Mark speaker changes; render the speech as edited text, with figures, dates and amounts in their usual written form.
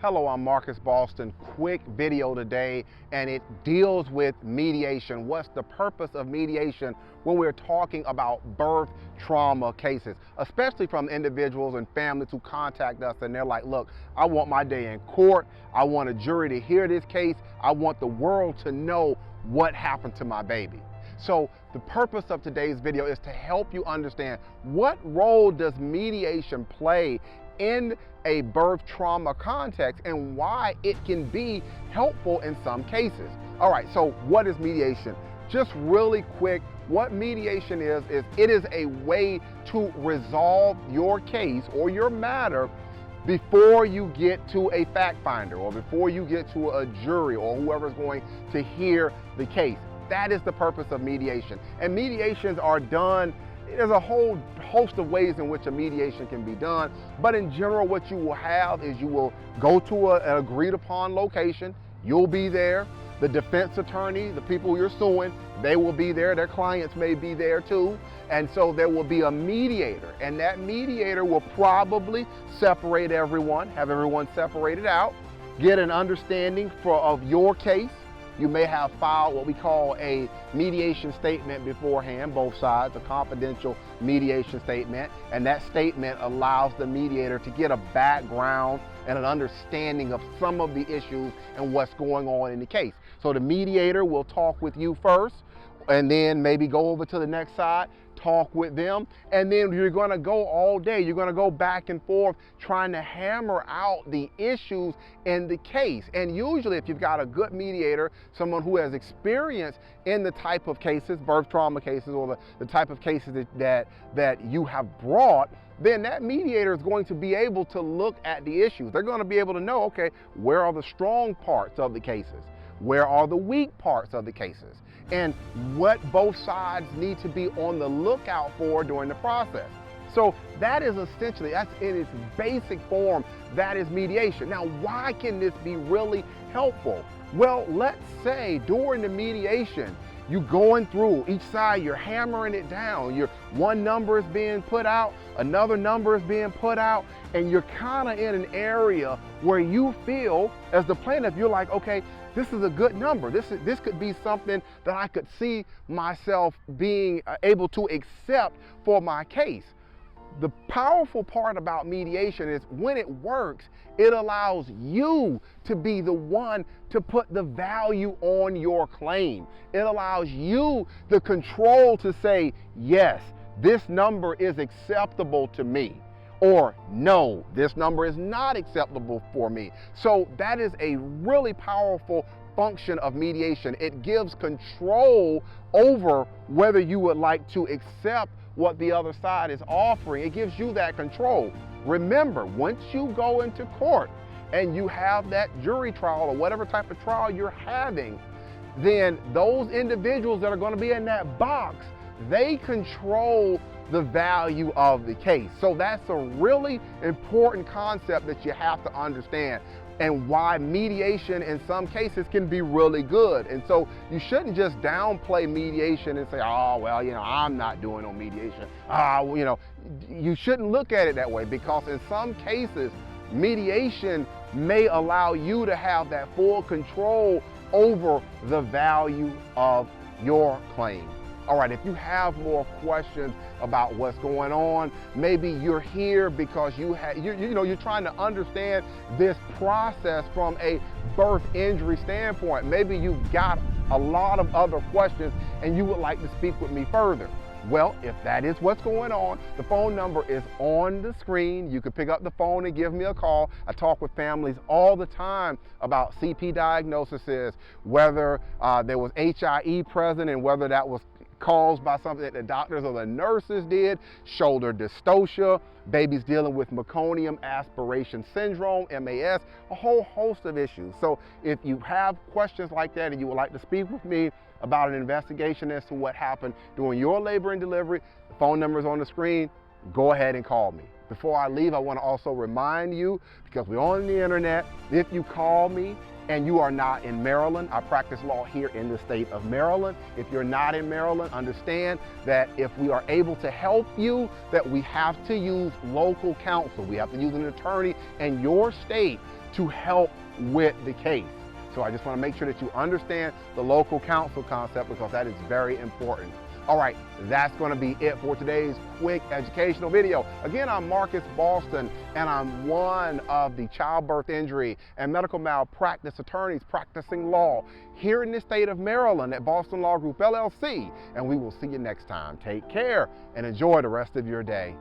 Speaker 1: Hello, I'm Marcus Boston. Quick video today, and it deals with mediation. What's the purpose of mediation when we're talking about birth trauma cases, especially from individuals and families who contact us and they're like, look, I want my day in court. I want a jury to hear this case. I want the world to know what happened to my baby. So the purpose of today's video is to help you understand what role does mediation play in a birth trauma context and why it can be helpful in some cases. All right, so what is mediation? Just really quick, what mediation is it is a way to resolve your case or your matter before you get to a fact finder or before you get to a jury or whoever's going to hear the case. That is the purpose of mediation. And mediations are done, there's a whole host of ways in which a mediation can be done, but in general what you will have is you will go to an agreed upon location, you'll be there, the defense attorney, the people you're suing, they will be there, their clients may be there too, and so there will be a mediator, and that mediator will probably separate everyone, have everyone separated out, get an understanding of your case. You may have filed what we call a mediation statement beforehand, both sides, a confidential mediation statement, and that statement allows the mediator to get a background and an understanding of some of the issues and what's going on in the case. So the mediator will talk with you first, and then maybe go over to the next side, talk with them, and then you're going to go all day. You're going to go back and forth trying to hammer out the issues in the case. And usually if you've got a good mediator, someone who has experience in the type of cases, birth trauma cases, or the type of cases that you have brought, then that mediator is going to be able to look at the issues. They're going to be able to know, okay, where are the strong parts of the cases? Where are the weak parts of the cases? And what both sides need to be on the lookout for during the process. So that is essentially, that's in its basic form, that is mediation. Now, why can this be really helpful? Well, let's say during the mediation, you're going through each side, you're hammering it down. One number is being put out, another number is being put out, and you're kind of in an area where you feel, as the plaintiff, you're like, okay, this is a good number. This could be something that I could see myself being able to accept for my case. The powerful part about mediation is when it works, it allows you to be the one to put the value on your claim. It allows you the control to say, yes, this number is acceptable to me. Or no, this number is not acceptable for me. So that is a really powerful function of mediation. It gives control over whether you would like to accept what the other side is offering. It gives you that control. Remember, once you go into court and you have that jury trial or whatever type of trial you're having, then those individuals that are going to be in that box, they control the value of the case. So that's a really important concept that you have to understand, and why mediation in some cases can be really good. And so you shouldn't just downplay mediation and say, oh, well, I'm not doing no mediation. You shouldn't look at it that way, because in some cases, mediation may allow you to have that full control over the value of your claim. All right, if you have more questions about what's going on, maybe you're here because you're trying to understand this process from a birth injury standpoint. Maybe you've got a lot of other questions and you would like to speak with me further. Well, if that is what's going on, the phone number is on the screen. You can pick up the phone and give me a call. I talk with families all the time about CP diagnoses, whether there was HIE present and whether that was caused by something that the doctors or the nurses did, shoulder dystocia, babies dealing with meconium aspiration syndrome, MAS, a whole host of issues. So if you have questions like that and you would like to speak with me about an investigation as to what happened during your labor and delivery, the phone number is on the screen. Go ahead and call me. Before I leave, I want to also remind you, because we're on the internet, if you call me and you are not in Maryland, I practice law here in the state of Maryland. If you're not in Maryland, understand that if we are able to help you, that we have to use local counsel. We have to use an attorney in your state to help with the case. So I just want to make sure that you understand the local counsel concept, because that is very important. All right, that's going to be it for today's quick educational video. Again, I'm Marcus Boston, and I'm one of the childbirth injury and medical malpractice attorneys practicing law here in the state of Maryland at Boston Law Group, LLC. And we will see you next time. Take care and enjoy the rest of your day.